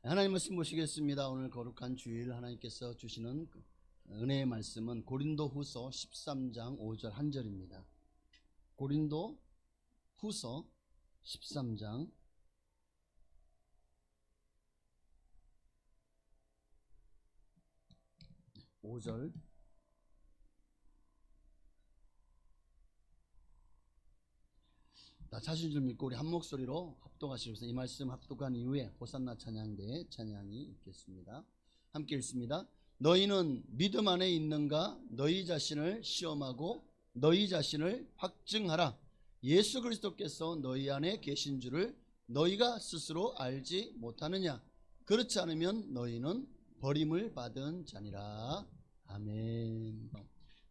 하나님 말씀 보시겠습니다. 오늘 거룩한 주일 하나님께서 주시는 은혜의 말씀은 고린도후서 13장 5절 한 절입니다. 고린도후서 13장 5절. 찾으신 줄 믿고 우리 한 목소리로 합독하시면서 이 말씀 합독한 이후에 호산나 찬양대의 찬양이 있겠습니다. 함께 읽습니다. 너희는 믿음 안에 있는가? 너희 자신을 시험하고 너희 자신을 확증하라. 예수 그리스도께서 너희 안에 계신 줄을 너희가 스스로 알지 못하느냐? 그렇지 않으면 너희는 버림을 받은 자니라. 아멘.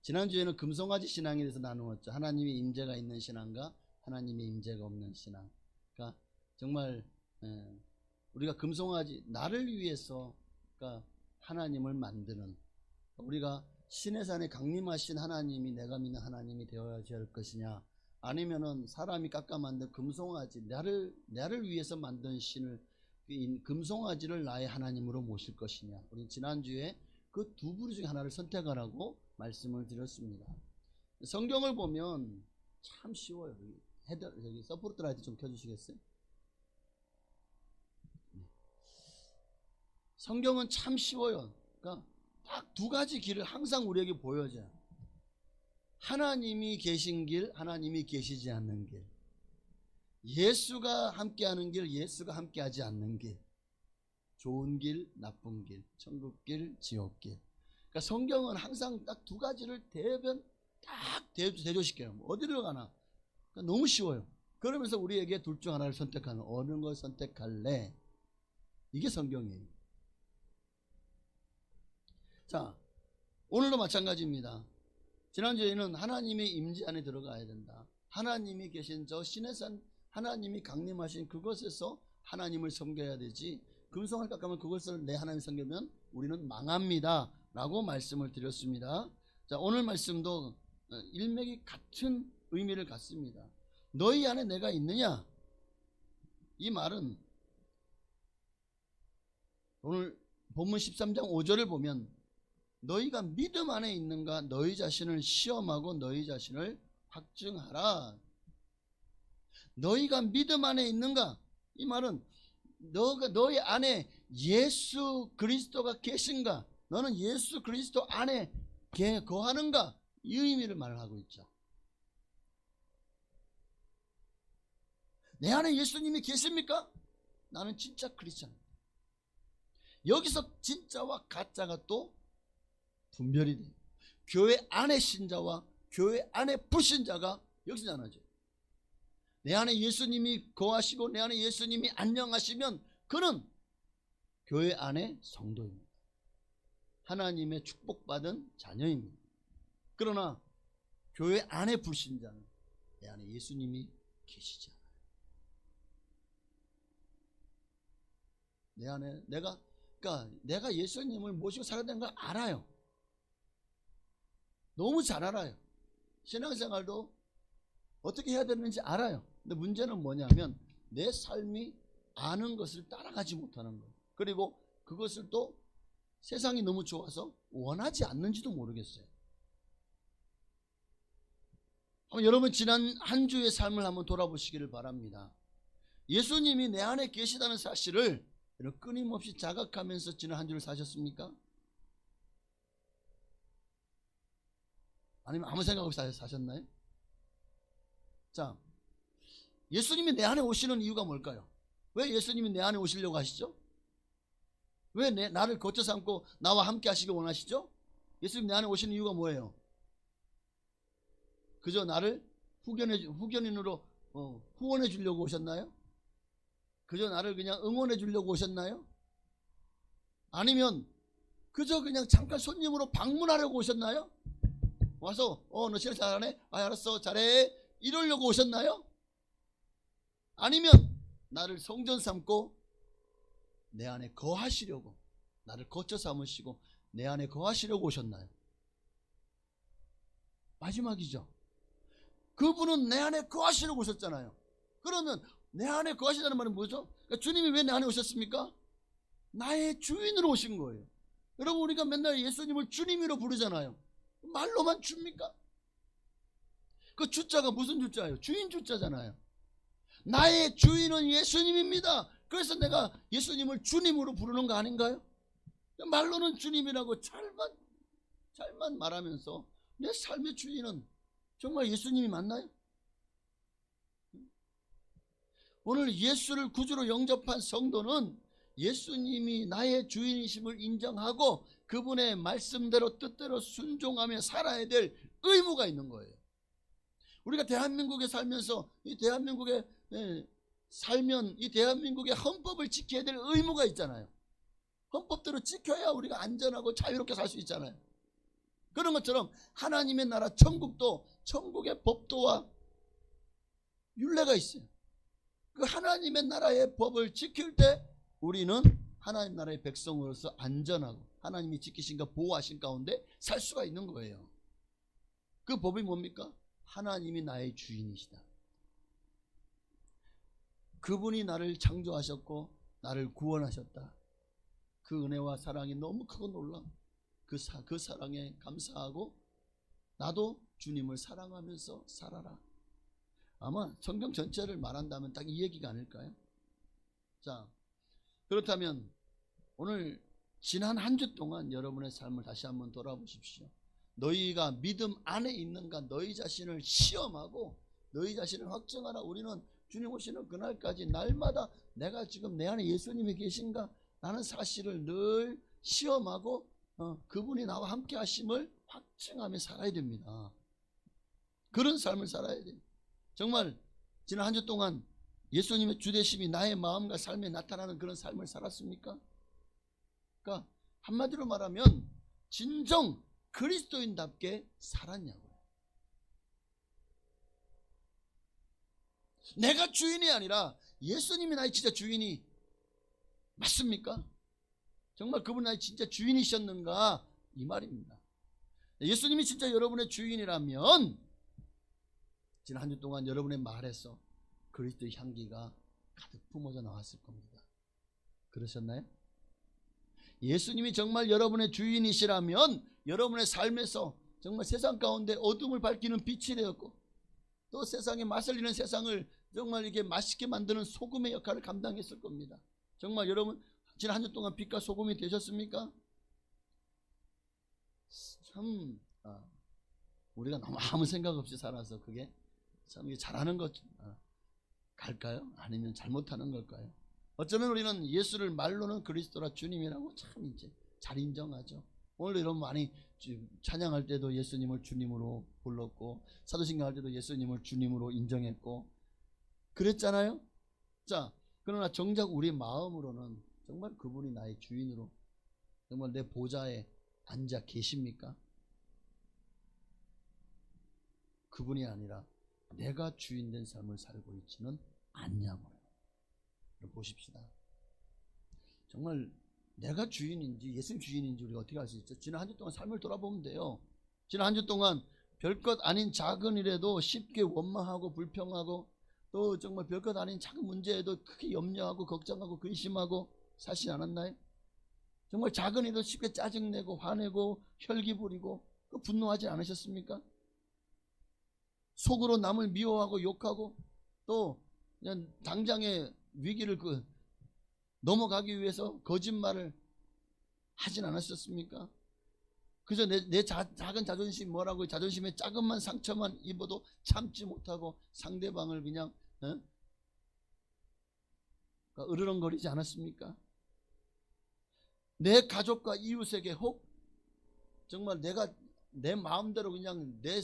지난주에는 금송아지 신앙에 대해서 나누었죠. 하나님의 임재가 있는 신앙과 하나님의 임재가 없는 신앙. 그러니까 정말 우리가 금송아지, 나를 위해서 그러니까 하나님을 만드는, 우리가 신의 산에 강림하신 하나님이 내가 믿는 하나님이 되어야 할 것이냐, 아니면은 사람이 깎아 만든 금송아지, 나를 위해서 만든 신을, 금송아지를 나의 하나님으로 모실 것이냐. 우리 지난주에 그 두 부류 중에 하나를 선택하라고 말씀을 드렸습니다. 성경을 보면 참 쉬워요. 여기 서포트 라이트 좀 켜주시겠어요? 성경은 참 쉬워요. 그러니까 딱 두 가지 길을 항상 우리에게 보여줘요. 하나님이 계신 길, 하나님이 계시지 않는 길, 예수가 함께하는 길, 예수가 함께하지 않는 길, 좋은 길, 나쁜 길, 천국 길, 지옥 길. 그러니까 성경은 항상 딱 두 가지를 딱 대조시켜요. 어디를 가나. 그러니까 너무 쉬워요. 그러면서 우리에게 둘 중 하나를 선택하는, 어느 걸 선택할래? 이게 성경이에요. 자, 오늘도 마찬가지입니다. 지난주에는 하나님의 임재 안에 들어가야 된다. 하나님이 계신 저 신의 산, 하나님이 강림하신 그곳에서 하나님을 섬겨야 되지, 금송을 깎으면 그것을 내 하나님 섬기면 우리는 망합니다 라고 말씀을 드렸습니다. 자, 오늘 말씀도 일맥이 같은 의미를 갖습니다. 너희 안에 내가 있느냐? 이 말은 오늘 본문 13장 5절을 보면 너희가 믿음 안에 있는가? 너희 자신을 시험하고 너희 자신을 확증하라. 너희가 믿음 안에 있는가? 이 말은 너희 안에 예수 그리스도가 계신가? 너는 예수 그리스도 안에 거하는가? 이 의미를 말하고 있죠. 내 안에 예수님이 계십니까? 나는 진짜 크리스찬입니다. 여기서 진짜와 가짜가 또 분별이 돼요. 교회 안에 신자와 교회 안에 불신자가 여기서 나눠져요. 내 안에 예수님이 거하시고 내 안에 예수님이 안녕하시면 그는 교회 안에 성도입니다. 하나님의 축복받은 자녀입니다. 그러나 교회 안에 불신자는 내 안에 예수님이 계시지 않아요. 내 안에 내가 예수님을 모시고 살아야 되는 걸 알아요. 너무 잘 알아요. 신앙생활도 어떻게 해야 되는지 알아요. 근데 문제는 뭐냐면 내 삶이 아는 것을 따라가지 못하는 거예요. 그리고 그것을 또 세상이 너무 좋아서 원하지 않는지도 모르겠어요. 여러분 지난 한 주의 삶을 한번 돌아보시기를 바랍니다. 예수님이 내 안에 계시다는 사실을 끊임없이 자각하면서 지난 한 주를 사셨습니까? 아니면 아무 생각 없이 사셨나요? 자, 예수님이 내 안에 오시는 이유가 뭘까요? 왜 예수님이 내 안에 오시려고 하시죠? 왜 나를 거쳐 삼고 나와 함께 하시길 원하시죠? 예수님 내 안에 오시는 이유가 뭐예요? 그저 나를 후견인으로 후원해 주려고 오셨나요? 그저 나를 그냥 응원해 주려고 오셨나요? 아니면 그저 그냥 잠깐 손님으로 방문하려고 오셨나요? 와서 너 신앙 잘하네? 알았어 잘해 이러려고 오셨나요? 아니면 나를 성전 삼고 내 안에 거하시려고, 나를 거쳐 삼으시고 내 안에 거하시려고 오셨나요? 마지막이죠. 그분은 내 안에 거하시려고 오셨잖아요. 그러면 내 안에 거하시다는 말은 뭐죠? 그러니까 주님이 왜 내 안에 오셨습니까? 나의 주인으로 오신 거예요. 여러분, 우리가 맨날 예수님을 주님으로 부르잖아요. 말로만 줍니까? 그 주자가 무슨 주자예요? 주인 주자잖아요. 나의 주인은 예수님입니다. 그래서 내가 예수님을 주님으로 부르는 거 아닌가요? 말로는 주님이라고 잘만 말하면서 내 삶의 주인은 정말 예수님이 맞나요? 오늘 예수를 구주로 영접한 성도는 예수님이 나의 주인이심을 인정하고 그분의 말씀대로 뜻대로 순종하며 살아야 될 의무가 있는 거예요. 우리가 대한민국에 살면서 이 대한민국에 살면 이 대한민국의 헌법을 지켜야 될 의무가 있잖아요. 헌법대로 지켜야 우리가 안전하고 자유롭게 살 수 있잖아요. 그런 것처럼 하나님의 나라 천국도 천국의 법도와 율례가 있어요. 그 하나님의 나라의 법을 지킬 때 우리는 하나님 나라의 백성으로서 안전하고 하나님이 지키신가 보호하신 가운데 살 수가 있는 거예요. 그 법이 뭡니까? 하나님이 나의 주인이시다. 그분이 나를 창조하셨고 나를 구원하셨다. 그 은혜와 사랑이 너무 크고 놀라. 그 사랑에 감사하고 나도 주님을 사랑하면서 살아라. 아마 성경 전체를 말한다면 딱 이 얘기가 아닐까요? 자, 그렇다면 오늘 지난 한 주 동안 여러분의 삶을 다시 한번 돌아보십시오. 너희가 믿음 안에 있는가 너희 자신을 시험하고 너희 자신을 확정하라. 우리는 주님 오시는 그날까지 날마다 내가 지금 내 안에 예수님이 계신가 라는 사실을 늘 시험하고 그분이 나와 함께 하심을 확증하며 살아야 됩니다. 그런 삶을 살아야 돼요. 정말 지난 한 주 동안 예수님의 주되심이 나의 마음과 삶에 나타나는 그런 삶을 살았습니까? 그러니까 한마디로 말하면 진정 그리스도인답게 살았냐고요. 내가 주인이 아니라 예수님이 나의 진짜 주인이 맞습니까? 정말 그분 나의 진짜 주인이셨는가? 이 말입니다. 예수님이 진짜 여러분의 주인이라면 지난 한 주 동안 여러분의 말에서 그리스도의 향기가 가득 품어져 나왔을 겁니다. 그러셨나요? 예수님이 정말 여러분의 주인이시라면 여러분의 삶에서 정말 세상 가운데 어둠을 밝히는 빛이 되었고 또 세상에 맛을 잃는 세상을 정말 이렇게 맛있게 만드는 소금의 역할을 감당했을 겁니다. 정말 여러분 지난 한 주 동안 빛과 소금이 되셨습니까? 참 우리가 너무 아무 생각 없이 살아서 그게 참 잘하는 것 갈까요? 아니면 잘못하는 걸까요? 어쩌면 우리는 예수를 말로는 그리스도라 주님이라고 참 이제 잘 인정하죠. 오늘 여러분 많이 찬양할 때도 예수님을 주님으로 불렀고 사도신경 할 때도 예수님을 주님으로 인정했고 그랬잖아요. 자, 그러나 정작 우리 마음으로는 정말 그분이 나의 주인으로 정말 내 보좌에 앉아 계십니까? 그분이 아니라 내가 주인된 삶을 살고 있지는 않냐고요. 보십시다. 정말 내가 주인인지 예수님 주인인지 우리가 어떻게 알 수 있죠? 지난 한 주 동안 삶을 돌아보면 돼요. 지난 한 주 동안 별것 아닌 작은 일에도 쉽게 원망하고 불평하고 또 정말 별것 아닌 작은 문제에도 크게 염려하고 걱정하고 근심하고 사실 않았나요? 정말 작은 일도 쉽게 짜증내고 화내고 혈기 부리고 분노하지 않으셨습니까? 속으로 남을 미워하고 욕하고 또 그냥 당장의 위기를 넘어가기 위해서 거짓말을 하진 않으셨습니까? 그저 내 작은 자존심 뭐라고 자존심에 작은만 상처만 입어도 참지 못하고 상대방을 그냥 으르렁거리지 않았습니까? 내 가족과 이웃에게 혹 정말 내가 내 마음대로 그냥 내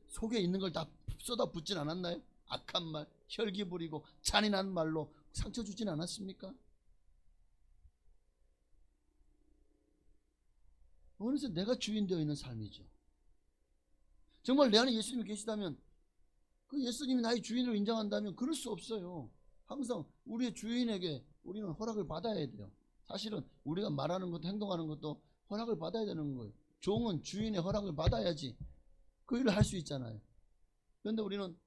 속에 있는 걸 다 쏟아붓진 않았나요? 악한 말, 혈기 부리고 잔인한 말로 상처 주진 않았습니까? 어느새 내가 주인 되어 있는 삶이죠. 정말 내 안에 예수님이 계시다면 그 예수님이 나의 주인으로 인정한다면 그럴 수 없어요. 항상 우리의 주인에게 우리는 허락을 받아야 돼요. 사실은 우리가 말하는 것도 행동하는 것도 허락을 받아야 되는 거예요. 종은 주인의 허락을 받아야지 그 일을 할 수 있잖아요. 그런데 우리는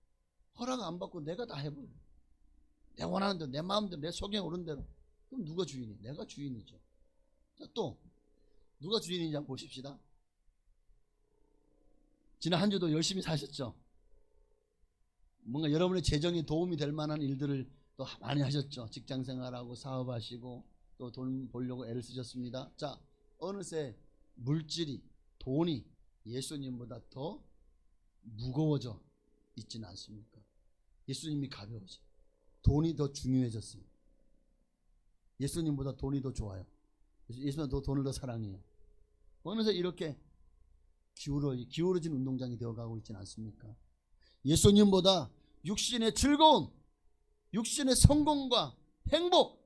허락 안 받고 내가 다 해버려요. 내 원하는 대로 내 마음대로 내 속에 오른 대로. 그럼 누가 주인이? 내가 주인이죠. 자, 또 누가 주인인지 한번 보십시다. 지난 한 주도 열심히 사셨죠? 뭔가 여러분의 재정에 도움이 될 만한 일들을 또 많이 하셨죠? 직장 생활하고 사업하시고 또 돈 벌려고 애를 쓰셨습니다. 자, 어느새 물질이, 돈이 예수님보다 더 무거워져 있지는 않습니까? 예수님이 가벼워져. 돈이 더 중요해졌어요. 예수님보다 돈이 더 좋아요. 예수님은 더 돈을 더 사랑해요. 어느새 이렇게 기울어진 운동장이 되어가고 있지는 않습니까? 예수님보다 육신의 즐거움, 육신의 성공과 행복,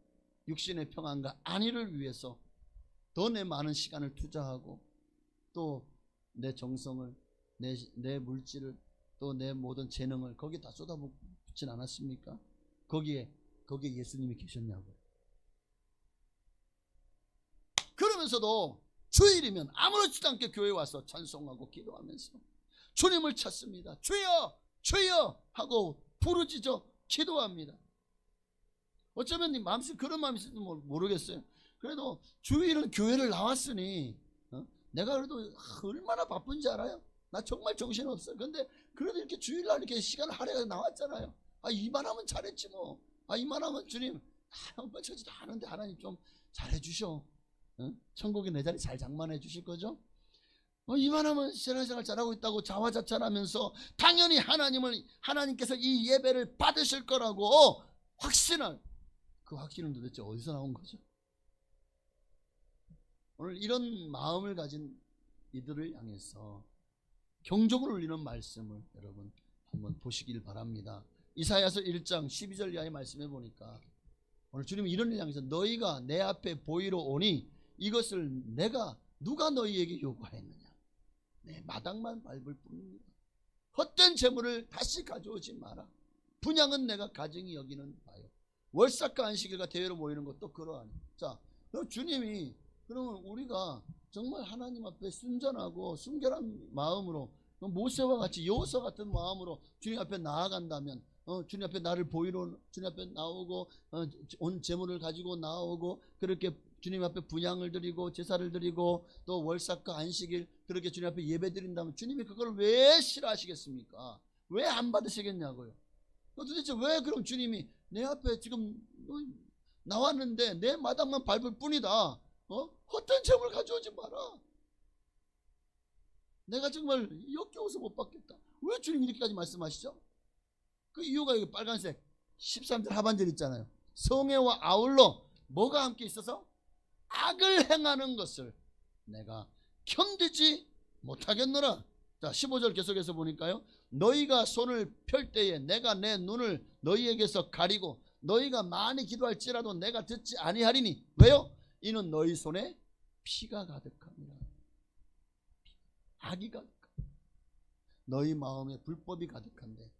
육신의 평안과 안위를 위해서 더 내 많은 시간을 투자하고 또 내 정성을, 내 물질을, 또 내 모든 재능을 거기에 다 쏟아붓진 않았습니까? 거기에 예수님이 계셨냐고요. 그러면서도 주일이면 아무렇지도 않게 교회에 와서 찬송하고 기도하면서 주님을 찾습니다. 주여 주여 하고 부르짖어 기도합니다. 어쩌면 네 마음속에 그런 마음이 있을지 모르겠어요. 그래도 주일은 교회를 나왔으니 내가 그래도 얼마나 바쁜지 알아요? 나 정말 정신없어요. 근데 그래도 이렇게 주일날 이렇게 시간을 할애해서 나왔잖아요. 이만하면 잘했지 뭐. 이만하면 주님 한번 처지도 않은데 하나님 좀 잘해주셔. 천국에 내 자리 잘 장만해 주실 거죠? 이만하면 신앙생활 잘하고 있다고 자화자찬하면서 당연히 하나님께서 이 예배를 받으실 거라고 확신을, 그 확신은 도대체 어디서 나온 거죠? 오늘 이런 마음을 가진 이들을 향해서 경종을 울리는 말씀을 여러분 한번 보시길 바랍니다. 이사야서 1장 12절 이하의 말씀해 보니까 오늘 주님이 이런 일 향해서 너희가 내 앞에 보이러 오니 이것을 누가 너희에게 요구하였느냐? 내 마당만 밟을 뿐입니다. 헛된 재물을 다시 가져오지 마라. 분양은 내가 가증히 여기는 바요. 월삭과 안식일과 대회로 모이는 것도 그러하니. 자, 주님이 그러면 우리가 정말 하나님 앞에 순전하고 순결한 마음으로 모세와 같이 여호수아 같은 마음으로 주님 앞에 나아간다면 주님 앞에 나를 보이러 주님 앞에 나오고 온 재물을 가지고 나오고 그렇게 주님 앞에 분향을 드리고 제사를 드리고 또 월삭과 안식일 그렇게 주님 앞에 예배 드린다면 주님이 그걸 왜 싫어하시겠습니까? 왜 안 받으시겠냐고요. 도대체 왜 그럼 주님이 내 앞에 지금 나왔는데 내 마당만 밟을 뿐이다. 헛된 재물 가져오지 마라. 내가 정말 역겨워서 못 받겠다. 왜 주님이 이렇게까지 말씀하시죠? 그 이유가 여기 빨간색 13절 하반절 있잖아요. 성회와 아울러 뭐가 함께 있어서 악을 행하는 것을 내가 견디지 못하겠노라. 자, 15절 계속해서 보니까요. 너희가 손을 펼 때에 내가 내 눈을 너희에게서 가리고 너희가 많이 기도할지라도 내가 듣지 아니하리니. 왜요? 이는 너희 손에 피가 가득합니다. 악이 가득합니다. 너희 마음에 불법이 가득한데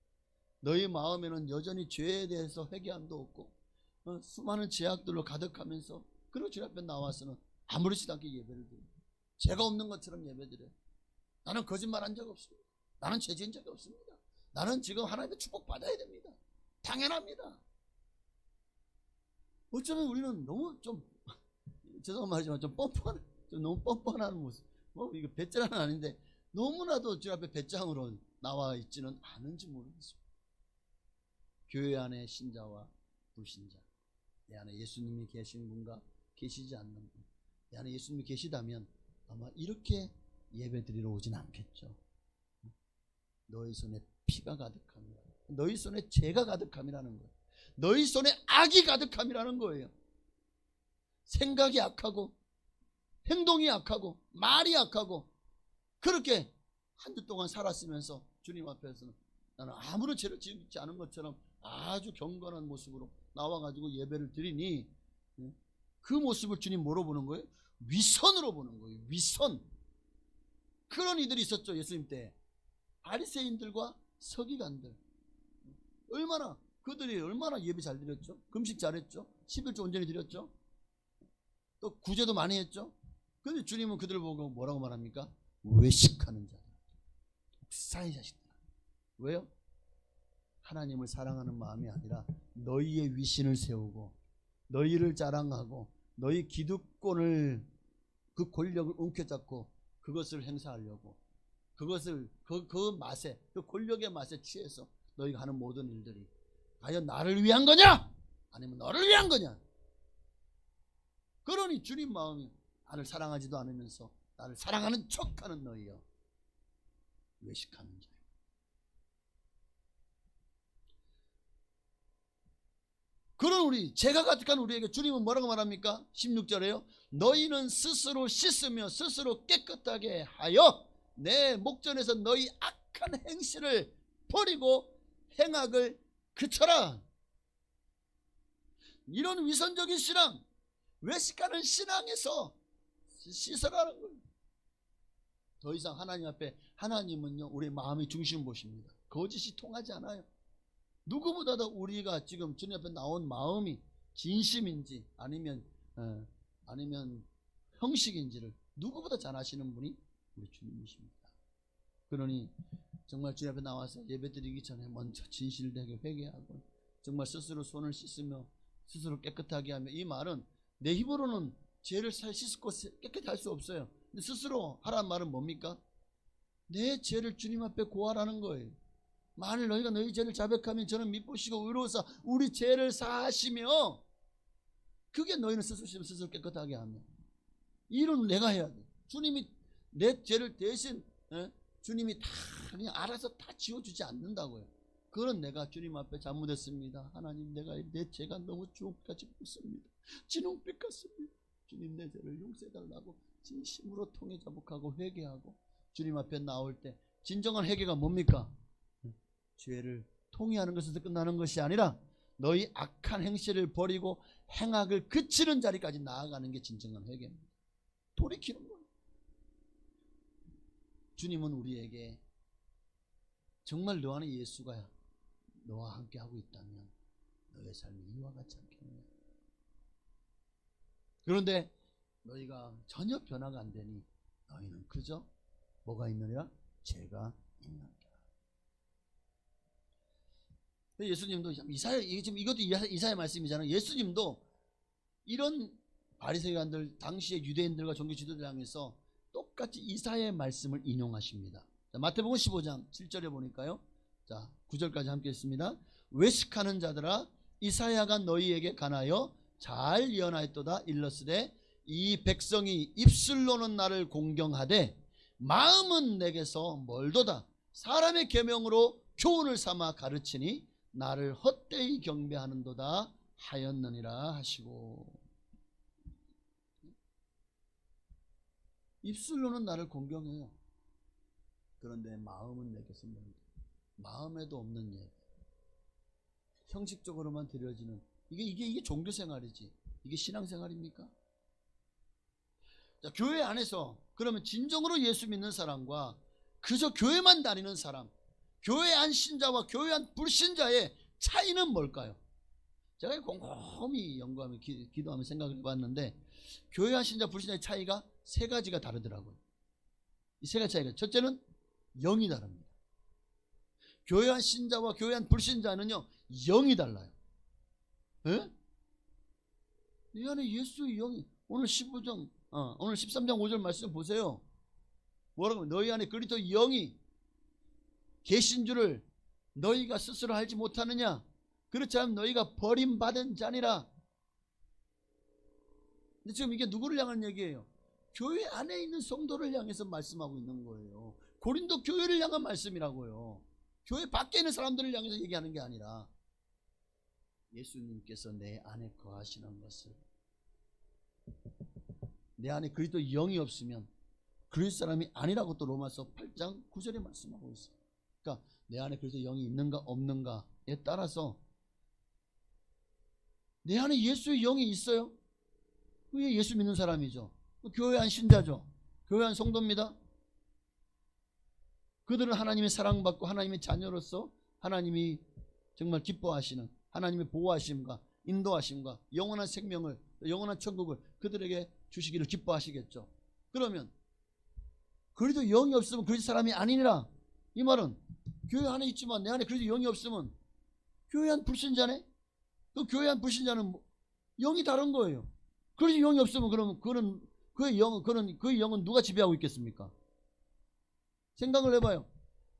너희 마음에는 여전히 죄에 대해서 회개함도 없고 수많은 죄악들로 가득하면서 그리고 주님 앞에 나와서는 아무렇지도 않게 예배를 드려요. 죄가 없는 것처럼 예배드려요. 나는 거짓말한 적 없습니다. 나는 죄 지은 적이 없습니다. 나는 지금 하나님의 축복 받아야 됩니다. 당연합니다. 어쩌면 우리는 너무 좀 죄송한 말이지만 좀 너무 뻔뻔한 모습. 이거 배짱은 아닌데 너무나도 주님 앞에 배짱으로 나와 있지는 않은지 모르겠습니다. 교회 안에 신자와 불신자, 내 안에 예수님이 계신 분과 계시지 않는 분, 내 안에 예수님이 계시다면 아마 이렇게 예배 드리러 오진 않겠죠. 너희 손에 피가 가득함이라. 너희 손에 죄가 가득함이라는 거예요. 너희 손에 악이 가득함이라는 거예요. 생각이 악하고 행동이 악하고 말이 악하고 그렇게 한 주 동안 살았으면서 주님 앞에서는 나는 아무런 죄를 지지 않은 것처럼 아주 경건한 모습으로 나와가지고 예배를 드리니 그 모습을 주님 뭐로 보는 거예요? 위선으로 보는 거예요. 위선. 그런 이들이 있었죠. 예수님 때 바리새인들과 서기관들. 그들이 얼마나 예배 잘 드렸죠. 금식 잘했죠. 11조 온전히 드렸죠. 또 구제도 많이 했죠. 그런데 주님은 그들을 보고 뭐라고 말합니까? 외식하는 자들, 독사의 자식들. 왜요? 하나님을 사랑하는 마음이 아니라 너희의 위신을 세우고 너희를 자랑하고 너희 기득권을 그 권력을 움켜잡고 그것을 행사하려고, 그것을 그 맛에, 그 권력의 맛에 취해서 너희가 하는 모든 일들이 과연 나를 위한 거냐 아니면 너를 위한 거냐. 그러니 주님 마음이 나를 사랑하지도 않으면서 나를 사랑하는 척하는 너희여, 외식하는 자. 그런 우리, 죄가 가득한 우리에게 주님은 뭐라고 말합니까? 16절에요. 너희는 스스로 씻으며 스스로 깨끗하게 하여 내 목전에서 너희 악한 행실을 버리고 행악을 그쳐라. 이런 위선적인 신앙, 외식하는 신앙에서 씻어가는 거예요. 더 이상 하나님 앞에, 하나님은요 우리 마음의 중심을 보십니다. 거짓이 통하지 않아요. 누구보다도 우리가 지금 주님 앞에 나온 마음이 진심인지 아니면 형식인지를 누구보다 잘 아시는 분이 우리 주님이십니다. 그러니 정말 주님 앞에 나와서 예배드리기 전에 먼저 진실되게 회개하고 정말 스스로 손을 씻으며 스스로 깨끗하게 하며, 이 말은 내 힘으로는 죄를 씻고 깨끗이 할 수 없어요. 근데 스스로 하라는 말은 뭡니까? 내 죄를 주님 앞에 고하라는 거예요. 만일 너희가 너희 죄를 자백하면 저는 미쁘시고 의로우사 우리 죄를 사하시며, 그게 너희는 스스로 깨끗하게 하며, 일은 내가 해야 돼. 주님이 내 죄를 대신 주님이 다 그냥 알아서 다 지워주지 않는다고요. 그건 내가 주님 앞에 잘못했습니다. 하나님, 내가 내 죄가 너무 주옥같이 묻습니다. 진홍빛 같습니다. 주님, 내 죄를 용서해달라고 진심으로 통해 자복하고 회개하고 주님 앞에 나올 때, 진정한 회개가 뭡니까? 죄를 통회하는 것에서 끝나는 것이 아니라 너희 악한 행실을 버리고 행악을 그치는 자리까지 나아가는 게 진정한 회개입니다. 돌이키는 거예요. 주님은 우리에게 정말 너 안에 예수가 너와 함께 하고 있다면 너의 삶이 이와 같지 않겠느냐. 그런데 너희가 전혀 변화가 안 되니 너희는 그저 뭐가 있느냐? 죄가 있느니라. 예수님도 이것도 이사야 말씀이잖아요. 예수님도 이런 바리새인들, 당시의 유대인들과 종교 지도자를 향해서 똑같이 이사야의 말씀을 인용하십니다. 자, 마태복음 15장 7절에 보니까요. 자, 9절까지 함께 했습니다. 외식하는 자들아, 이사야가 너희에게 관하여 잘 예언하였도다. 일러스되 이 백성이 입술로는 나를 공경하되 마음은 내게서 멀도다. 사람의 계명으로 교훈을 삼아 가르치니 나를 헛되이 경배하는도다 하였느니라 하시고, 입술로는 나를 공경해요. 그런데 마음은 내게서 멀다. 마음에도 없는 예배, 형식적으로만 드려지는 이게 종교생활이지, 이게 신앙생활입니까? 자, 교회 안에서 그러면 진정으로 예수 믿는 사람과 그저 교회만 다니는 사람, 교회 안 신자와 교회 안 불신자의 차이는 뭘까요? 제가 곰곰이 연구하며 기도하며 생각을 해봤는데, 교회 안 신자 불신자의 차이가 세 가지가 다르더라고요. 이 세 가지 차이가, 첫째는 영이 다릅니다. 교회 안 신자와 교회 안 불신자는요 영이 달라요. 에? 내 안에 예수의 영이, 오늘 15장 오늘 13장 5절 말씀 보세요. 뭐라고? 너희 안에 그리스도 영이 계신 줄을 너희가 스스로 알지 못하느냐? 그렇지 않으면 너희가 버림받은 자니라. 근데 지금 이게 누구를 향한 얘기예요? 교회 안에 있는 성도를 향해서 말씀하고 있는 거예요. 고린도 교회를 향한 말씀이라고요. 교회 밖에 있는 사람들을 향해서 얘기하는 게 아니라, 예수님께서 내 안에 거하시는 것을, 내 안에 그리스도 영이 없으면 그리스도 사람이 아니라고 또 로마서 8장 9절에 말씀하고 있어요. 그러니까 내 안에 그리스도 영이 있는가 없는가에 따라서, 내 안에 예수의 영이 있어요? 그게 예수 믿는 사람이죠. 교회 안 신자죠. 교회 안 성도입니다. 그들은 하나님의 사랑받고 하나님의 자녀로서 하나님이 정말 기뻐하시는 하나님의 보호하심과 인도하심과 영원한 생명을, 영원한 천국을 그들에게 주시기를 기뻐하시겠죠. 그러면 그리도 영이 없으면 그리스도 사람이 아니니라. 이 말은 교회 안에 있지만 내 안에 그리스도 영이 없으면 교회 안 불신자네? 그 교회 안 불신자는 영이 다른 거예요. 그리스도 영이 없으면 그러면 그는 그 영은 누가 지배하고 있겠습니까? 생각을 해봐요.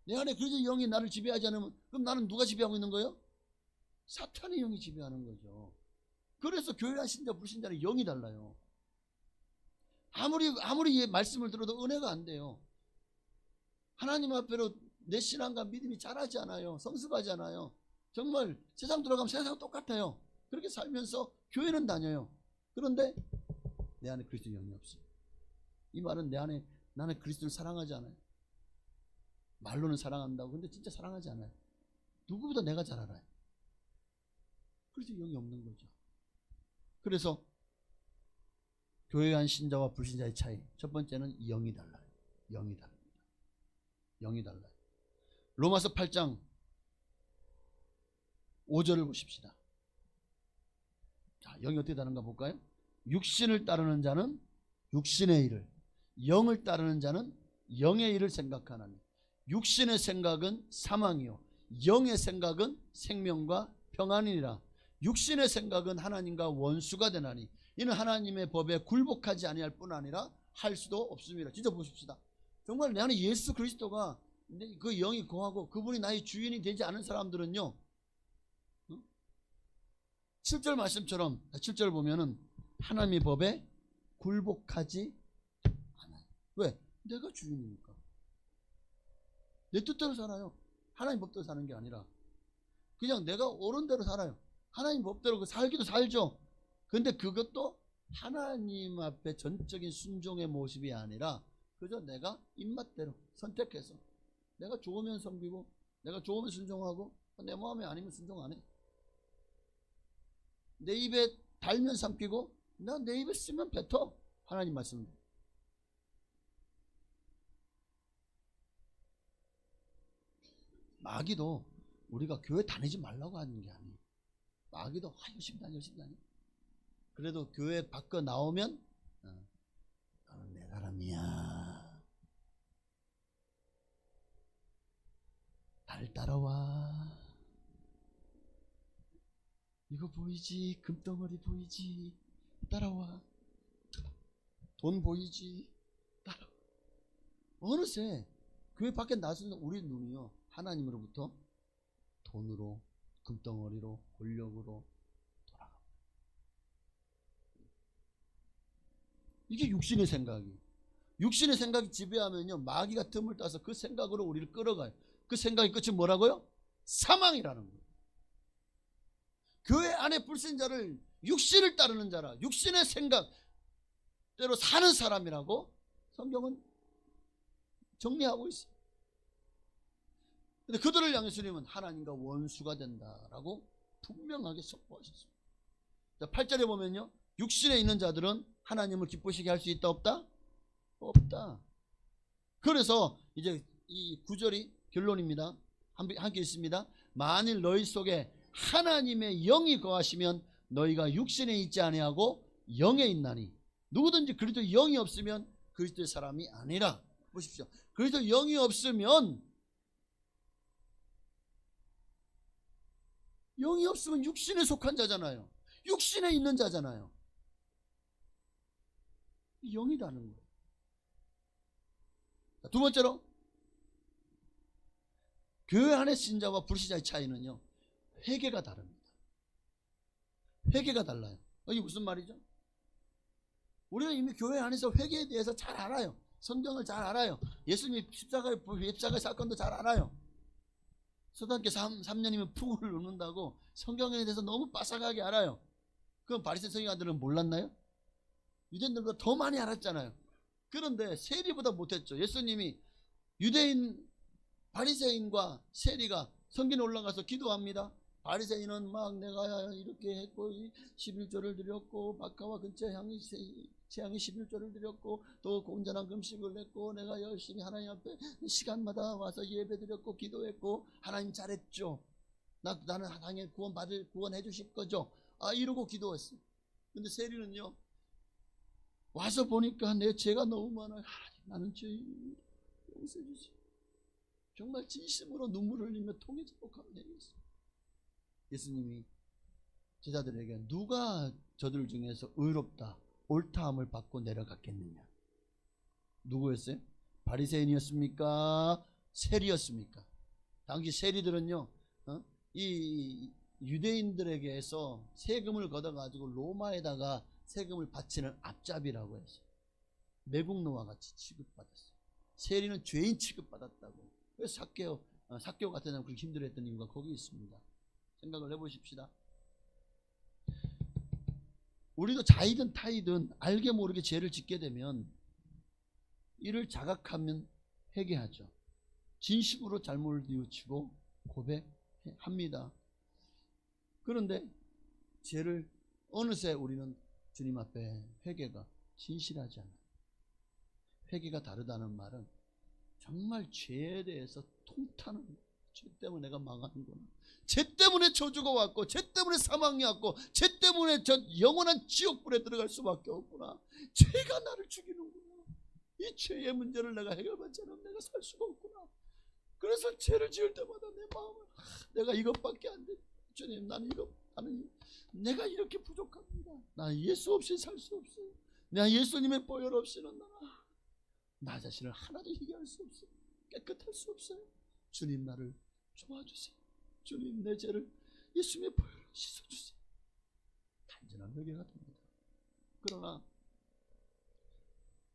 내 안에 그리스도의 영이 나를 지배하지 않으면 그럼 나는 누가 지배하고 있는 거예요? 사탄의 영이 지배하는 거죠. 그래서 교회 안 신자 불신자는 영이 달라요. 아무리 이 말씀을 들어도 은혜가 안 돼요. 하나님 앞에로 내 신앙과 믿음이 자라지 않아요. 성숙하지 않아요. 정말 세상 들어가면 세상 똑같아요. 그렇게 살면서 교회는 다녀요. 그런데 내 안에 그리스도의 영이 없어요. 이 말은 내 안에 나는 그리스도를 사랑하지 않아요. 말로는 사랑한다고. 근데 진짜 사랑하지 않아요. 누구보다 내가 잘 알아요. 그래서 영이 없는 거죠. 그래서 교회 안 신자와 불신자의 차이. 첫 번째는 영이 달라요. 영이 다릅니다. 영이 달라요. 로마서 8장 5절을 보십시다. 자, 영이 어떻게 다른가 볼까요? 육신을 따르는 자는 육신의 일을, 영을 따르는 자는 영의 일을 생각하나니 육신의 생각은 사망이요 영의 생각은 생명과 평안이니라. 육신의 생각은 하나님과 원수가 되나니 이는 하나님의 법에 굴복하지 아니할 뿐 아니라 할 수도 없습니다. 진짜 보십시다. 정말 나는 예수 그리스도가 그 영이 거하고 그분이 나의 주인이 되지 않은 사람들은요, 7절 말씀처럼 7절 보면은 하나님의 법에 굴복하지 않아요. 왜? 내가 주인이니까. 내 뜻대로 살아요. 하나님 법대로 사는 게 아니라 그냥 내가 옳은 대로 살아요. 하나님 법대로 살기도 살죠. 근데 그것도 하나님 앞에 전적인 순종의 모습이 아니라 그저 내가 입맛대로 선택해서 내가 좋으면 섬기고 내가 좋으면 순종하고 내 마음에 아니면 순종 안 해. 내 입에 달면 삼키고 나 내 입에 쓰면 뱉어. 하나님 말씀. 마귀도 우리가 교회 다니지 말라고 하는 게 아니에요. 마귀도 열심히 다니. 그래도 교회 밖에 나오면 너는 내 사람이야. 날 따라와. 이거 보이지? 금덩어리 보이지? 따라와. 돈 보이지? 따라와. 어느새 교회 밖에 나서는 우리 눈이요 하나님으로부터 돈으로, 금덩어리로, 권력으로 돌아갑니다. 이게 육신의 생각이에요. 육신의 생각이 지배하면요 마귀가 틈을 따서 그 생각으로 우리를 끌어가요. 그 생각의 끝이 뭐라고요? 사망이라는 거예요. 교회 안에 불신자를 육신을 따르는 자라, 육신의 생각대로 사는 사람이라고 성경은 정리하고 있어요. 근데 그들을 향해 주님은 하나님과 원수가 된다라고 분명하게 선포하셨습니다. 8절에 보면요, 육신에 있는 자들은 하나님을 기쁘시게 할 수 있다 없다? 없다. 그래서 이제 이 9절이 결론입니다. 함께 있습니다. 만일 너희 속에 하나님의 영이 거하시면 너희가 육신에 있지 아니하고 영에 있나니. 누구든지 그리스도 영이 없으면 그리스도의 사람이 아니라. 보십시오. 그리스도 영이 없으면 육신에 속한 자잖아요. 육신에 있는 자잖아요. 영이라는 거예요. 두 번째로 교회 안의 신자와 불신자의 차이는요, 회개가 다릅니다. 회개가 달라요. 이게 무슨 말이죠? 우리는 이미 교회 안에서 회개에 대해서 잘 알아요. 성경을 잘 알아요. 예수님 십자가의 사건도 잘 알아요. 초등학교 3년이면 풍을 놓는다고 성경에 대해서 너무 빠삭하게 알아요. 그럼 바리새 서기관들은 몰랐나요? 유대인들보다 더 많이 알았잖아요. 그런데 세리보다 못했죠. 예수님이 유대인 바리새인과 세리가 성전에 올라가서 기도합니다. 바리새인은 막 내가 이렇게 했고 11조를 드렸고 박하와 근처 채향이 11조를 드렸고 또 온전한 금식을 했고 내가 열심히 하나님 앞에 시간마다 와서 예배 드렸고 기도했고 하나님 잘했죠. 나는 당연히 구원해 주실 거죠. 이러고 기도했어요. 근데 세리는요, 와서 보니까 내 죄가 너무 많아요. 나는 죄인, 용서해 주세요. 정말 진심으로 눈물을 흘리며 통해 자복하며 내렸어요. 예수님이 제자들에게 누가 저들 중에서 의롭다, 옳다함을 받고 내려갔겠느냐? 누구였어요? 바리새인이었습니까? 세리였습니까? 당시 세리들은요, 이 유대인들에게서 세금을 걷어가지고 로마에다가 세금을 바치는 앞잡이라고 했어요. 매국노와 같이 취급받았어요. 세리는 죄인 취급받았다고. 그래서 삭개오 같은 사람 그렇게 힘들어했던 이유가 거기 있습니다. 생각을 해보십시다. 우리도 자이든 타이든 알게 모르게 죄를 짓게 되면 이를 자각하면 회개하죠. 진심으로 잘못을 뉘우치고 고백합니다. 그런데 죄를 어느새 우리는 주님 앞에 회개가 진실하지 않아요. 회개가 다르다는 말은 정말 죄에 대해서 통탄하는 거예요. 죄 때문에 내가 망하는구나. 죄 때문에 저주가 왔고, 죄 때문에 사망이 왔고, 죄 때문에 저 영원한 지옥불에 들어갈 수밖에 없구나. 죄가 나를 죽이는구나. 이 죄의 문제를 내가 해결받지 않으면 내가 살 수가 없구나. 그래서 죄를 지을 때마다 내 마음은 내가 이것밖에 안 돼. 주님, 나는 내가 이렇게 부족합니다. 나는 예수 없이 살 수 없어요. 내가 예수님의 보혈 없이는 나 자신을 하나도 희귀할 수 없어요. 깨끗할 수 없어요. 주님, 나를 도와주세요. 주님, 내 죄를 예수님의 보혈로 씻어주세요. 단순한 회개가 됩니다. 그러나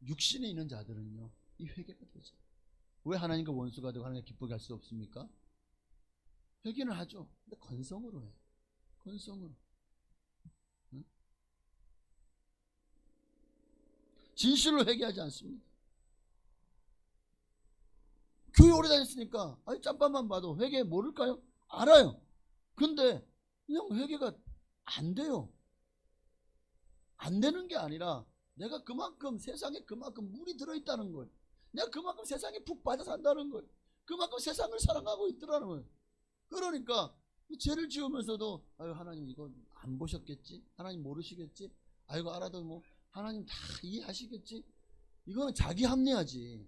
육신에 있는 자들은요, 이 회개가 되죠. 왜 하나님과 원수가 되고 하나님과 기쁘게 할 수 없습니까? 회개는 하죠. 근데 건성으로 해요. 건성으로. 응? 진실로 회개하지 않습니다. 교회 오래 다녔으니까 짬밥만 봐도 회개 모를까요? 알아요. 근데 그냥 회개가 안 돼요. 안 되는 게 아니라 내가 그만큼 세상에 그만큼 물이 들어있다는 거예요. 내가 그만큼 세상에 푹 빠져 산다는 거예요. 그만큼 세상을 사랑하고 있더라는 거예요. 그러니까 죄를 지으면서도 하나님 이거 안 보셨겠지? 하나님 모르시겠지? 이거 알아도 뭐 하나님 다 이해하시겠지? 이거는 자기 합리화지.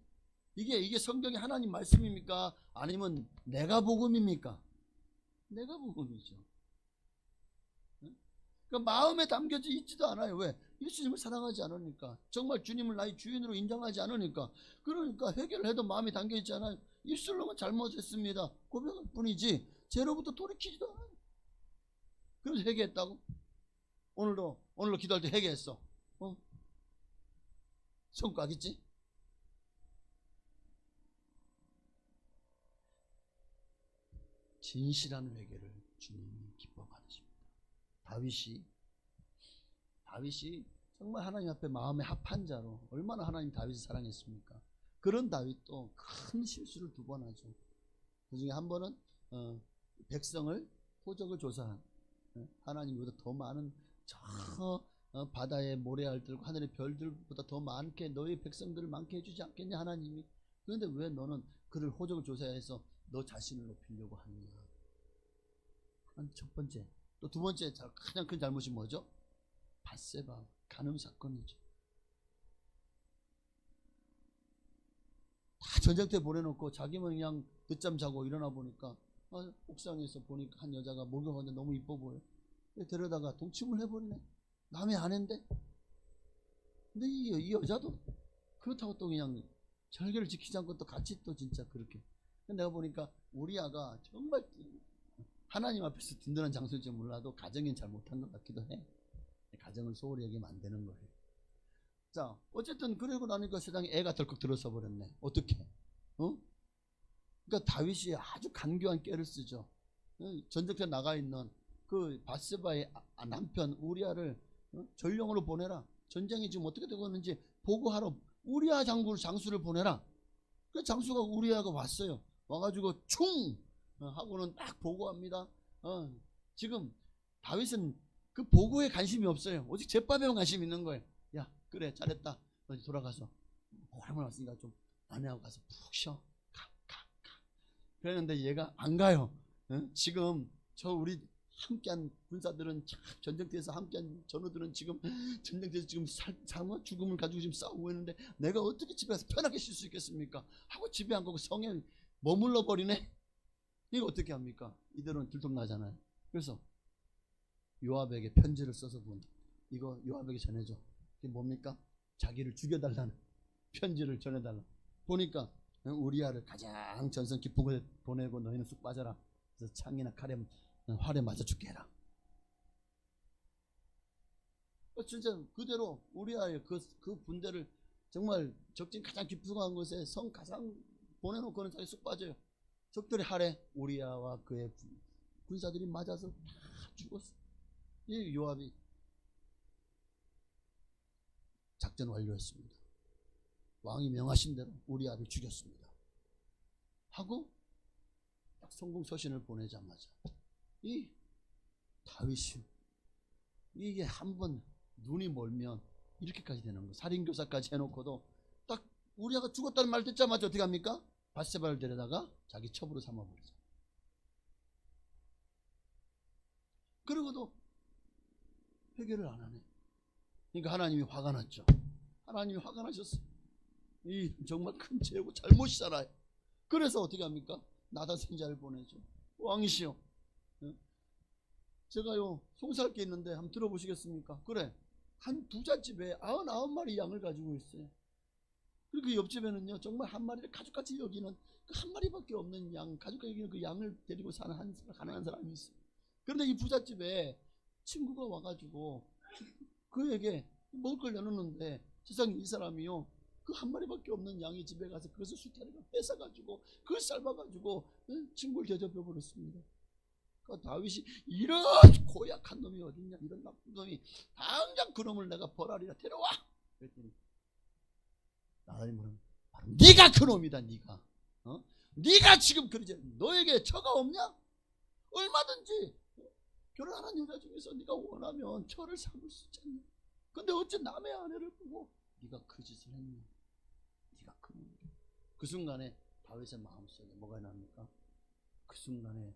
이게 성경의 하나님 말씀입니까? 아니면 내가 복음입니까? 내가 복음이죠. 그러니까 마음에 담겨져 있지도 않아요. 왜? 예수님을 사랑하지 않으니까. 정말 주님을 나의 주인으로 인정하지 않으니까. 그러니까 해결을 해도 마음에 담겨 있지 않아요. 입술로만 잘못했습니다. 고백할 뿐이지 죄로부터 돌이키지도 않아요. 그래서 회개했다고? 오늘도 기도할 때 회개했어. 성과겠지? 진실한 회개를 주님이 기뻐 받으십니다. 다윗이 정말 하나님 앞에 마음에 합한 자로 얼마나 하나님 다윗을 사랑했습니까? 그런 다윗도 큰 실수를 2번 하죠. 그 중에 한 번은 백성을 호적을 조사한 하나님보다 더 많은 저 바다의 모래알들과 하늘의 별들보다 더 많게 너희 백성들을 많게 해주지 않겠냐 하나님이. 그런데 왜 너는 그를 호적을 조사해서 너 자신을 높이려고 하느냐. 첫 번째. 또 2번째 가장 큰 잘못이 뭐죠? 밧세바 간음 사건이죠. 다 전쟁터에 보내놓고 자기만 그냥 늦잠 자고 일어나 보니까 옥상에서 보니까 한 여자가 목욕하는데 너무 이뻐 보여. 데려다가 동침을 해버리네. 남의 아내인데. 근데 이 여자도 그렇다고 또 그냥 절개를 지키지 않고 또 같이 또 진짜 그렇게. 내가 보니까 우리아가 정말 하나님 앞에서 든든한 장소일지 몰라도 가정엔 잘 못한 것 같기도 해. 가정을 소홀히 여기면 안 되는 거예요. 자, 어쨌든 그러고 나니까 세상에 애가 덜컥 들어서 버렸네. 어떻게? 그러니까 다윗이 아주 간교한 깨를 쓰죠. 전쟁터에 나가 있는 그 밧세바의 남편 우리아를 전령으로 보내라. 전쟁이 지금 어떻게 되고 있는지 보고하러 우리아 장수를 보내라. 그 장수가 우리아가 왔어요. 와가지고 충 하고는 딱 보고합니다. 지금 다윗은 그 보고에 관심이 없어요. 오직 제밥에만 관심이 있는 거예요. 야, 그래, 잘했다. 어디 돌아가서 오랜만에 왔으니까 좀 아내하고 가서 푹 쉬어. 가. 그랬는데 얘가 안 가요. 지금 우리 함께한 군사들은 전쟁터에서 함께한 전우들은 지금 전쟁터에서 지금 삶과 죽음을 가지고 지금 싸우고 있는데 내가 어떻게 집에 가서 편하게 쉴 수 있겠습니까? 하고 집에 안 가고 성에 머물러 버리네. 이거 어떻게 합니까? 이대로는 들통나잖아요. 그래서 요압에게 편지를 써서 이거 요압에게 전해줘. 그게 뭡니까? 자기를 죽여달라는 편지를 전해달라. 보니까 우리아를 가장 전선 깊은 곳에 보내고 너희는 쑥 빠져라. 그래서 창이나 칼에 활에 맞아 죽게 해라. 진짜 그대로 우리아의 그 군대를 정말 적진 가장 깊은 곳에 성 가장 보내놓고는 자기 쑥 빠져요. 적들의 활에 우리아와 그의 군사들이 맞아서 다 죽었어. 이 요압이 작전 완료했습니다. 왕이 명하신 대로 우리아를 죽였습니다. 하고 딱 성공 서신을 보내자마자 이 다윗이 이게 한번 눈이 멀면 이렇게까지 되는 거. 살인교사까지 해놓고도 딱 우리아가 죽었다는 말 듣자마자 어떻게 합니까? 밧세바를 데려다가 자기 첩으로 삼아버리죠. 그러고도 회개를 안 하네. 그러니까 하나님이 화가 났죠. 하나님이 화가 나셨어요. 이 정말 큰 죄고 잘못이잖아요. 그래서 어떻게 합니까? 나단 선지자를 보내죠. 왕이시여, 제가요 송사할 게 있는데 한번 들어보시겠습니까? 그래. 한 부잣집에 99마리 양을 가지고 있어요. 그리고 그 옆집에는요 정말 한 마리를 가족같이 여기는 그 한 마리밖에 없는 양, 가족같이 여기는 그 양을 데리고 사는 가난한 사람이 있어요. 그런데 이 부잣집에 친구가 와가지고 그에게 먹을 걸 내놓는데 세상에 이 사람이요 그 한 마리밖에 없는 양이 집에 가서 그것을 수타리가 뺏어가지고 그걸 삶아가지고 친구를 대접해 버렸습니다. 그 다윗이 이런 고약한 놈이 어딨냐, 이런 나쁜 놈이, 당장 그놈을 내가 벌하리라, 데려와. 그랬더니 나단이 뭐라면 바로 네가 그놈이다. 네가 네가 지금 그러지. 너에게 처가 없냐? 얼마든지 결혼하는 여자 중에서 네가 원하면 처를 삼을 수 있잖냐. 근데 어째 남의 아내를 보고 네가 그 짓을 했냐. 네가 그놈이다. 그 순간에 다윗의 마음속에 뭐가 납니까? 그 순간에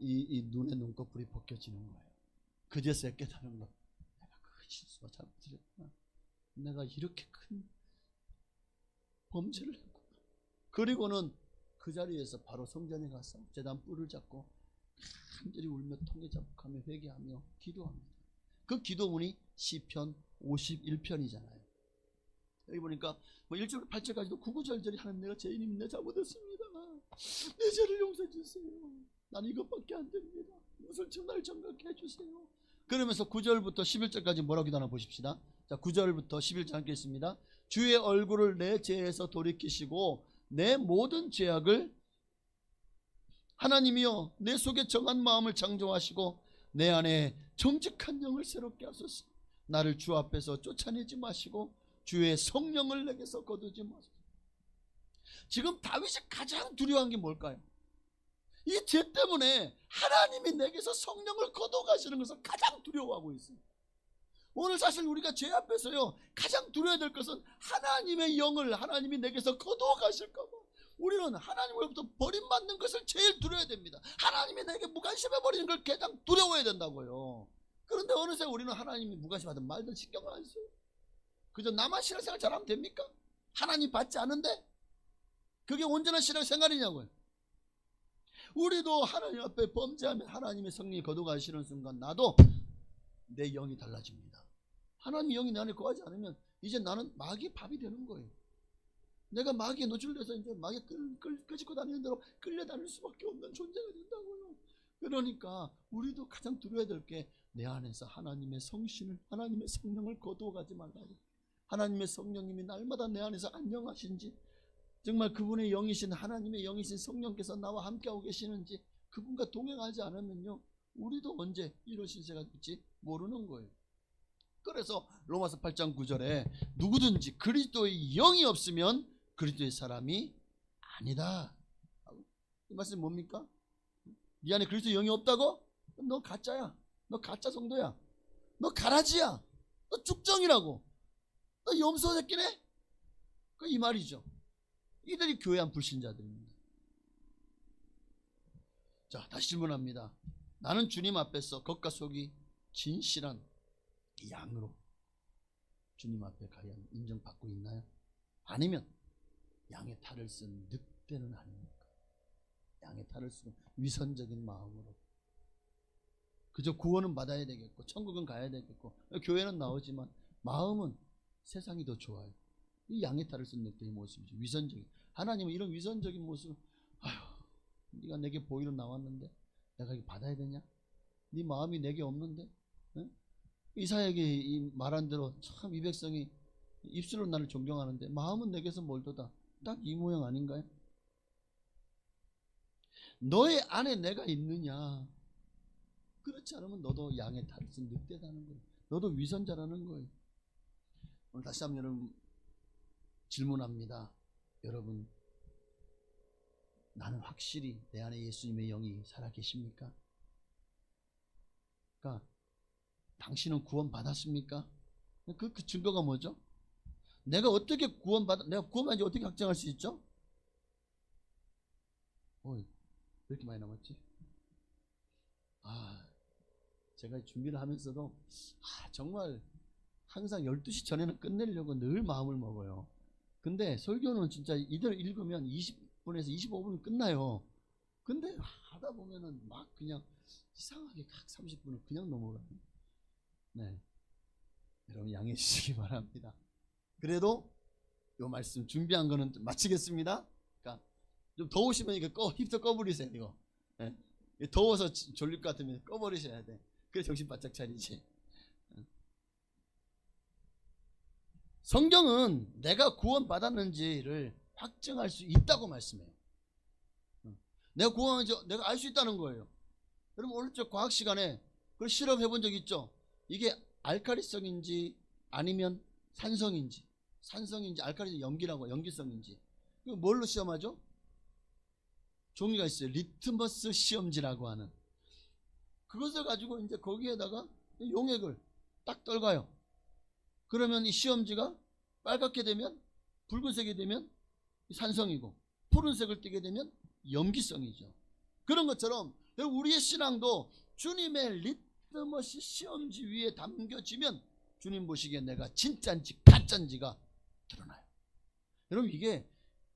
이 눈에 눈꺼풀이 벗겨지는 거예요. 그제서야 깨달은 거. 내가 그 실수와 잘못을 했구나. 내가 이렇게 큰 범죄를 했구나. 그리고는 그 자리에서 바로 성전에 가서 제단 뿔을 잡고 간절히 울며 통에 자복하며 회개하며 기도합니다. 그 기도문이 시편 51편이잖아요. 여기 보니까 뭐 1절 8절까지도 구구절절히 하는 내가 죄인이면 내 잘못했습니다. 내 죄를 용서해 주세요. 난 이것밖에 안 됩니다. 무슨 정말 정각해 주세요. 그러면서 9절부터 11절까지 뭐라고 기도하나 보십시다. 자, 9절부터 11절 함께 있습니다. 주의 얼굴을 내 죄에서 돌이키시고 내 모든 죄악을 하나님이여 내 속에 정한 마음을 창조하시고 내 안에 정직한 영을 새롭게 하소서. 나를 주 앞에서 쫓아내지 마시고 주의 성령을 내게서 거두지 마소서. 지금 다윗이 가장 두려워한 게 뭘까요? 이 죄 때문에 하나님이 내게서 성령을 거둬가시는 것을 가장 두려워하고 있어요. 오늘 사실 우리가 죄 앞에서요 가장 두려워야 될 것은 하나님의 영을 하나님이 내게서 거둬가실까봐. 우리는 하나님으로부터 버림받는 것을 제일 두려워야 됩니다. 하나님이 내게 무관심해버리는 걸 가장 두려워해야 된다고요. 그런데 어느새 우리는 하나님이 무관심하든 말든 신경을 안 써요. 그저 나만 신앙생활 잘하면 됩니까? 하나님 받지 않은데? 그게 온전한 신앙생활이냐고요. 우리도 하나님 앞에 범죄하면 하나님의 성령이 거둬가시는 순간 나도 내 영이 달라집니다. 하나님의 영이 내 안에 거하지 않으면 이제 나는 마귀의 밥이 되는 거예요. 내가 마귀에 노출돼서 이제 마귀에 끌고 다니는 대로 끌려다닐 수밖에 없는 존재가 된다고요. 그러니까 우리도 가장 두려워야 될 게 내 안에서 하나님의 성신을, 하나님의 성령을 거두어가지 말라고. 하나님의 성령님이 날마다 내 안에서 안녕하신지, 정말 그분의 영이신 하나님의 영이신 성령께서 나와 함께하고 계시는지, 그분과 동행하지 않으면요 우리도 언제 이런 신세가 될지 모르는 거예요. 그래서 로마서 8장 9절에 누구든지 그리스도의 영이 없으면 그리스도의 사람이 아니다. 이 말씀이 뭡니까? 네 안에 그리스도의 영이 없다고? 그럼 너 가짜야. 너 가짜 성도야. 너 가라지야. 너 쭉정이라고. 너 염소 새끼네? 이 말이죠. 이들이 교회 안 불신자들입니다. 자, 다시 질문합니다. 나는 주님 앞에서 겉과 속이 진실한 양으로 주님 앞에 가야 인정받고 있나요? 아니면 양의 탈을 쓴 늑대는 아닙니까? 양의 탈을 쓰고 위선적인 마음으로 그저 구원은 받아야 되겠고 천국은 가야 되겠고 교회는 나오지만 마음은 세상이 더 좋아요. 이 양의 탈을 쓴 늑대의 모습이죠. 위선적인. 하나님은 이런 위선적인 모습, 아휴, 네가 내게 보이러 나왔는데 내가 이거 받아야 되냐? 네 마음이 내게 없는데? 응? 이사야에게 이 말한 대로 참 이 백성이 입술로 나를 존경하는데 마음은 내게서 멀도다. 딱 이 모양 아닌가요? 너의 안에 내가 있느냐? 그렇지 않으면 너도 양의 탈을 쓴 늑대다는 거예요. 너도 위선자라는 거예요. 오늘 다시 한번 여러분 질문합니다. 여러분, 나는 확실히 내 안에 예수님의 영이 살아계십니까? 그러니까 당신은 구원 받았습니까? 그 증거가 뭐죠? 내가 어떻게 내가 구원받은지 어떻게 확정할 수 있죠? 왜 이렇게 많이 남았지? 제가 준비를 하면서도 정말 항상 12시 전에는 끝내려고 늘 마음을 먹어요. 근데 설교는 진짜 이대로 읽으면 20분에서 25분이 끝나요. 근데 하다 보면은 막 그냥 이상하게 각 30분을 그냥 넘어가요. 네, 여러분 양해해 주시기 바랍니다. 그래도 요 말씀 준비한 거는 마치겠습니다. 그러니까 좀 더우시면 이거 힙도 꺼버리세요. 이거. 네. 더워서 졸릴 것 같으면 꺼버리셔야 돼. 그래 정신 바짝 차리지. 성경은 내가 구원받았는지를 확증할 수 있다고 말씀해요. 내가 구원한지 내가 알 수 있다는 거예요. 여러분 오늘 저 과학 시간에 그걸 실험해 본 적 있죠? 이게 알카리성인지 아니면 산성인지 알카리성 염기라고 염기성인지 이거 뭘로 시험하죠? 종이가 있어요. 리트머스 시험지라고 하는 그것을 가지고 이제 거기에다가 용액을 딱 떨가요. 그러면 이 시험지가 빨갛게 되면 붉은색이 되면 산성이고 푸른색을 띠게 되면 염기성이죠. 그런 것처럼 우리의 신앙도 주님의 리트머스 시험지 위에 담겨지면 주님 보시기에 내가 진짜인지 가짜인지가 드러나요. 여러분 이게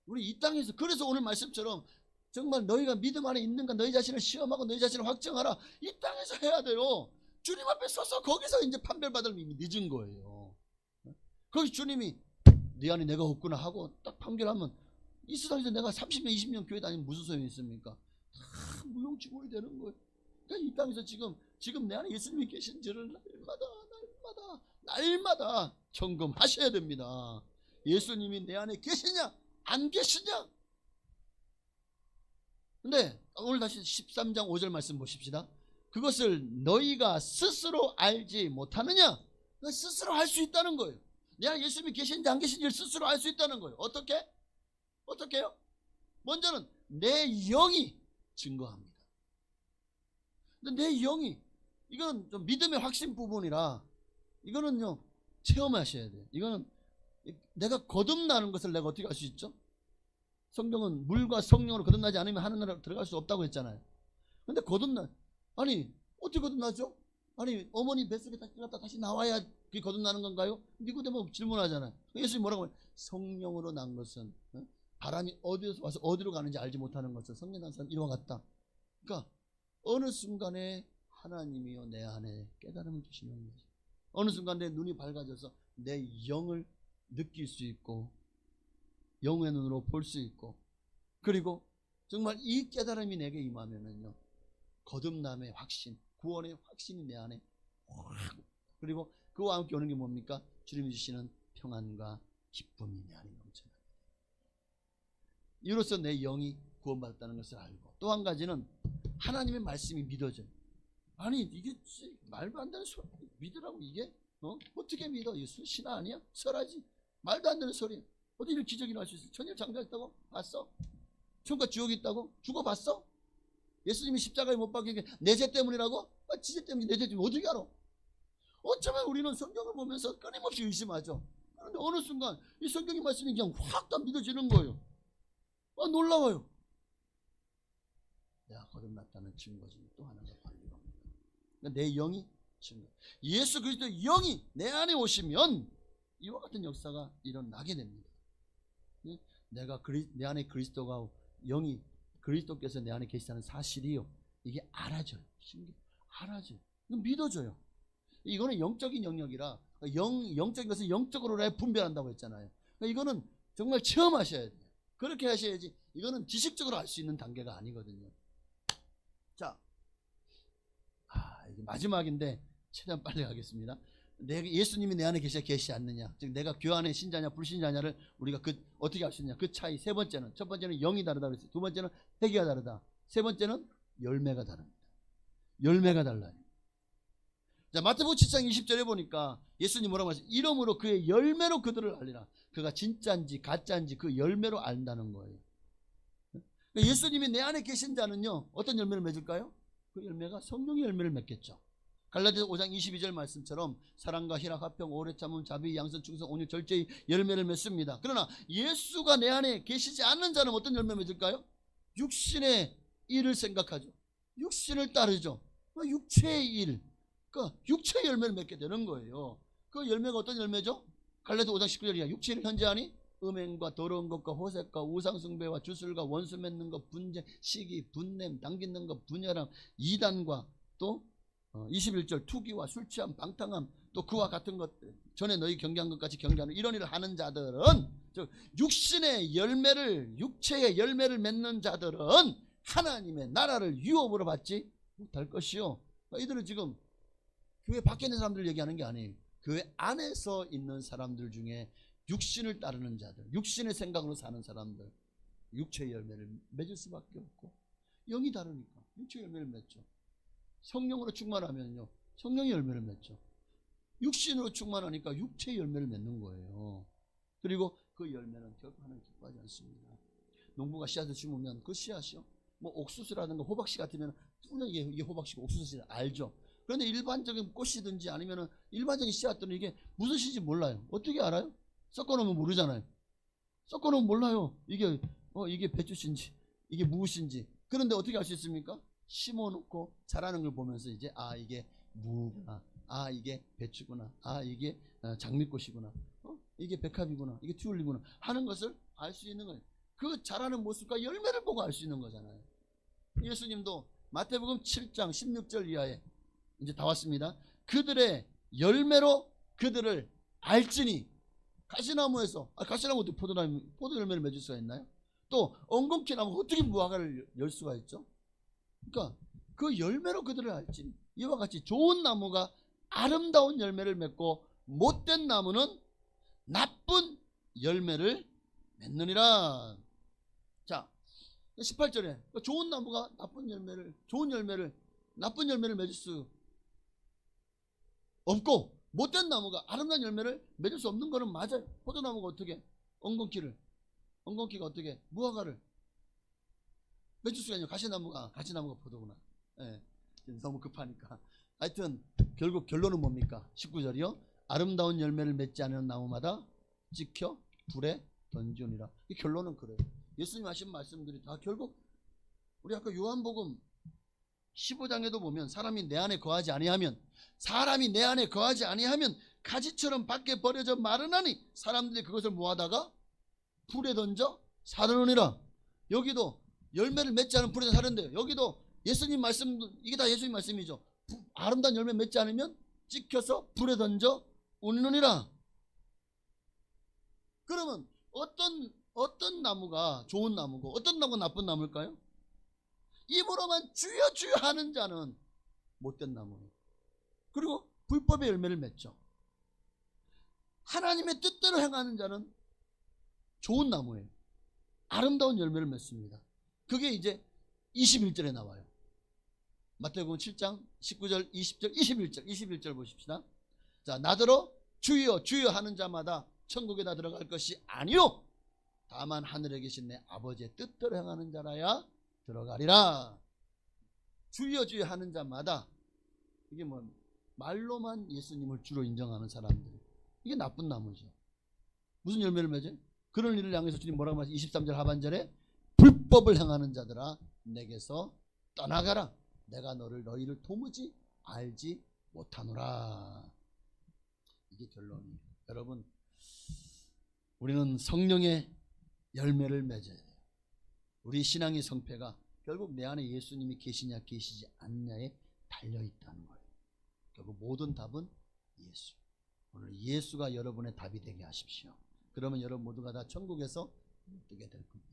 우리 이 땅에서 그래서 오늘 말씀처럼 정말 너희가 믿음 안에 있는가 너희 자신을 시험하고 너희 자신을 확정하라. 이 땅에서 해야 돼요. 주님 앞에 서서 거기서 이제 판별받을 이미 늦은 거예요. 거기 주님이 네 안에 내가 없구나 하고 딱 판결하면 이 세상에서 내가 30년 20년 교회 다니면 무슨 소용이 있습니까? 다 무용지물이 되는 거예요. 그러니까 이 땅에서 지금 내 안에 예수님이 계신지를 날마다 점검하셔야 됩니다. 예수님이 내 안에 계시냐 안 계시냐. 근데 오늘 다시 13장 5절 말씀 보십시다. 그것을 너희가 스스로 알지 못하느냐? 스스로 할 수 있다는 거예요. 내 안에 예수님이 계신지 안 계신지를 스스로 알 수 있다는 거예요. 어떻게요? 먼저는 내 영이 증거합니다. 근데 내 영이 이건 좀 믿음의 확신 부분이라 이거는요 체험하셔야 돼요. 이거는 내가 거듭나는 것을 내가 어떻게 알 수 있죠? 성경은 물과 성령으로 거듭나지 않으면 하늘나라로 들어갈 수 없다고 했잖아요. 근데 아니 어떻게 거듭나죠? 아니 어머니 뱃속에 들어갔다 다시 나와야 그게 거듭나는 건가요? 니고데모 질문하잖아요. 예수님이 뭐라고 해요? 성령으로 난 것은 바람이 어디서 와서 어디로 가는지 알지 못하는 것은 성령 난 사람 이와 같다. 그러니까 어느 순간에 하나님이요 내 안에 깨달음을 주시는 거죠. 어느 순간 내 눈이 밝아져서 내 영을 느낄 수 있고 영의 눈으로 볼 수 있고 그리고 정말 이 깨달음이 내게 임하면은요 거듭남의 확신, 구원의 확신이 내 안에 그리고 그와 함께 오는 게 뭡니까? 주님이 주시는 평안과 기쁨이 내 안에 넘쳐납니다. 이로써 내 영이 구원받았다는 것을 알고 또 한 가지는 하나님의 말씀이 믿어져요. 아니 이게 말도 안 되는 소리 믿으라고 이게 어떻게 믿어? 이게 신화 아니야? 설하지 말도 안 되는 소리. 어디 이런 기적이 날 수 있어? 천일 창조했다고? 봤어? 천국과 지옥이 있다고? 죽어봤어? 예수님이 십자가에 못 박힌 게 내 죄 때문이라고? 지죄 때문에 내 죄 때문에 어떻게 알아? 어쩌면 우리는 성경을 보면서 끊임없이 의심하죠. 그런데 어느 순간 이 성경의 말씀이 그냥 확 다 믿어지는 거예요. 놀라워요. 내가 거듭났다는 증거지. 또 하나가 관리가 옵니다. 그러니까 내 영이 증거. 예수 그리스도의 영이 내 안에 오시면 이와 같은 역사가 일어나게 됩니다. 내가 내 안에 그리스도가 영이 그리스도께서 내 안에 계시다는 사실이요. 이게 알아져요. 알아져요. 이건 믿어져요. 이거는 영적인 영역이라 영적인 것은 영적으로 분별한다고 했잖아요. 이거는 정말 체험하셔야 돼요. 그렇게 하셔야지. 이거는 지식적으로 알 수 있는 단계가 아니거든요. 자, 이게 마지막인데 최대한 빨리 가겠습니다. 예수님이 내 안에 계시 않느냐, 즉 내가 교환의 신자냐 불신자냐를 우리가 어떻게 알 수 있냐. 그 차이. 세 번째는, 첫 번째는 영이 다르다 그랬어요. 두 번째는 회개가 다르다. 세 번째는 열매가 다릅니다. 열매가 달라요. 자, 마태복음 7장 20절에 보니까 예수님 뭐라고 하셨어요? 이름으로 그의 열매로 그들을 알리라. 그가 진짜인지 가짜인지 그 열매로 안다는 거예요. 예수님이 내 안에 계신 자는요, 어떤 열매를 맺을까요? 그 열매가 성령의 열매를 맺겠죠. 갈라디아서 5장 22절 말씀처럼 사랑과 희락, 화평, 오래 참음, 자비, 양선, 충성, 온유, 절제의 열매를 맺습니다. 그러나 예수가 내 안에 계시지 않는 자는 어떤 열매 맺을까요? 육신의 일을 생각하죠. 육신을 따르죠. 육체의 일, 그러니까 육체의 열매를 맺게 되는 거예요. 그 열매가 어떤 열매죠? 갈라디아서 5장 19절이야. 육체를 현재하니 음행과 더러운 것과 호색과 우상숭배와 주술과 원수 맺는 것, 분쟁, 시기, 분냄, 당기는 것, 분열함, 이단과 또 21절 투기와 술취함, 방탕함, 또 그와 같은 것들, 전에 너희 경계한 것 같이 경계하는 이런 일을 하는 자들은, 즉 육신의 열매를, 육체의 열매를 맺는 자들은 하나님의 나라를 유업으로 받지 못할 것이요. 이들은 지금 교회 밖에 있는 사람들 얘기하는 게 아니에요. 교회 안에서 있는 사람들 중에 육신을 따르는 자들, 육신의 생각으로 사는 사람들, 육체의 열매를 맺을 수밖에 없고, 영이 다르니까 육체의 열매를 맺죠. 성령으로 충만하면요, 성령의 열매를 맺죠. 육신으로 충만하니까 육체의 열매를 맺는 거예요. 그리고 그 열매는 결코 하나님 기뻐하지 않습니다. 농부가 씨앗을 심으면 그 씨앗이요, 뭐 옥수수라든가 호박씨 같으면 이게 호박씨고 옥수수씨 알죠. 그런데 일반적인 꽃이든지 아니면 일반적인 씨앗들은 이게 무슨 씨인지 몰라요. 어떻게 알아요? 섞어놓으면 모르잖아요. 섞어놓으면 몰라요. 이게 배추씨인지 이게 무엇인지. 그런데 어떻게 알 수 있습니까? 심어놓고 자라는 걸 보면서 이제 이게 무구나, 이게 배추구나, 이게 장미꽃이구나, 이게 백합이구나, 이게 튤립이구나 하는 것을 알 수 있는 거예요. 그 자라는 모습과 열매를 보고 알 수 있는 거잖아요. 예수님도 마태복음 7장 16절 이하에 이제 다 왔습니다. 그들의 열매로 그들을 알지니. 가시나무에서 가시나무 어떻게 포도 열매를 맺을 수가 있나요? 또 엉겅퀴나무 어떻게 무화과를 열 수가 있죠? 그러니까 그 열매로 그들을 알지. 이와 같이 좋은 나무가 아름다운 열매를 맺고 못된 나무는 나쁜 열매를 맺느니라. 자, 18절에 좋은 나무가 나쁜 열매를 맺을 수 없고, 못된 나무가 아름다운 열매를 맺을 수 없는 거는 맞아요. 포도나무가 어떻게 엉겅퀴가 어떻게 무화과를 맺을 수가 있냐. 가시나무가 포도구나. 너무 급하니까. 하여튼 결국 결론은 뭡니까? 19절이요. 아름다운 열매를 맺지 않은 나무마다 찍혀 불에 던지니라. 이 결론은 그래요. 예수님 하신 말씀들이 다 결국 우리 아까 요한복음 15장에도 보면 사람이 내 안에 거하지 아니하면 가지처럼 밖에 버려져 마르나니 사람들이 그것을 모아다가 불에 던져 사르느니라. 여기도 열매를 맺지 않은 불에 사르는데요. 여기도 예수님 말씀, 이게 다 예수님 말씀이죠. 아름다운 열매 맺지 않으면 찍혀서 불에 던져 웃느니라. 그러면 어떤 나무가 좋은 나무고 어떤 나무가 나쁜 나무일까요? 입으로만 주여 주여 하는 자는 못된 나무예요. 그리고 불법의 열매를 맺죠. 하나님의 뜻대로 행하는 자는 좋은 나무예요. 아름다운 열매를 맺습니다. 그게 이제 21절에 나와요. 마태복음 7장 19절 20절 21절 보십시다. 자, 나더러 주여 주여 하는 자마다 천국에 다 들어갈 것이 아니요 다만 하늘에 계신 내 아버지의 뜻대로 행하는 자라야 들어가리라. 주여 주여 하는 자마다, 이게 뭐 말로만 예수님을 주로 인정하는 사람들, 이게 나쁜 나무죠. 무슨 열매를 맺어요? 그런 일을 향해서 주님 뭐라고 말하죠? 23절 하반절에 불법을 행하는 자들아 내게서 떠나가라. 내가 너희를 도무지 알지 못하노라. 이게 결론이에요. 여러분, 우리는 성령의 열매를 맺어야 돼요. 우리 신앙의 성패가 결국 내 안에 예수님이 계시냐 계시지 않냐에 달려있다는 거예요. 결국 모든 답은 예수. 오늘 예수가 여러분의 답이 되게 하십시오. 그러면 여러분 모두가 다 천국에서 뜨게 될 겁니다.